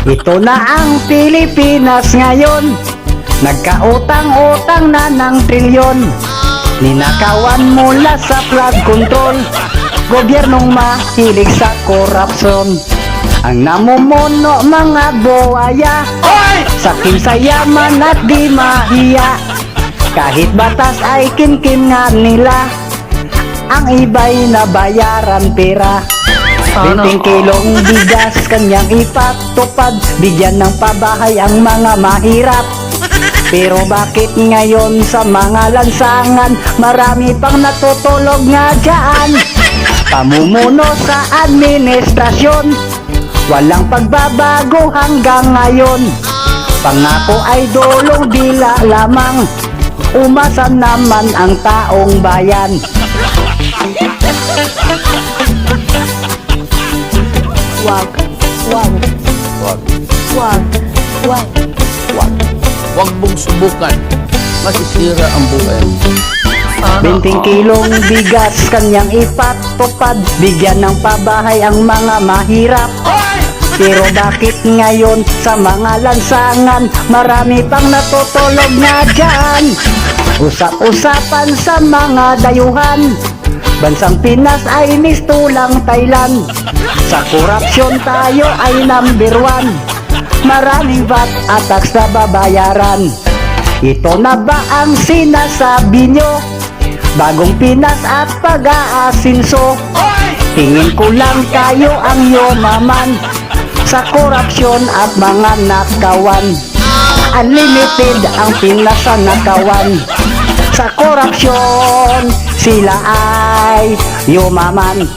Ito na ang Pilipinas ngayon, nagkautang-utang na ng trilyon. Ninakawan mula sa flood control, gobyernong mahilig sa korupsyon. Ang namumuno mga buhaya, sa kinsayaman at di mahiya. Kahit batas ay kimkim nga nila, ang iba'y nabayaran pera. 20 kilong bigas kanyang ipatupad, bigyan ng pabahay ang mga mahirap. Pero bakit ngayon sa mga lansangan, marami pang natutulog nga dyan? Pamumuno sa administrasyon, walang pagbabago hanggang ngayon. Pangako ay dulong dila lamang, umasa naman ang taong bayan. Wag, wag, Wag. wag, wag. Huwag mong subukan. Masisira ang buhay mo. 20 kilong bigas kanyang ipatupad, bigyan ng pabahay ang mga mahirap. Pero bakit ngayon sa mga lansangan, marami pang natutulog na dyan? Usap-usapan sa mga dayuhan, bansang Pinas ay mistulang Thailand. Sa korupsyon tayo ay number 1, maraming VAT at tax na babayaran. Ito na ba ang sinasabi nyo? Bagong Pinas at pag-aasinso. Tingin ko lang kayo ang yumaman sa korupsyon at mga nakawan. Unlimited ang Pinas sa nakawan. Sa korupsyon sila ay yumaman.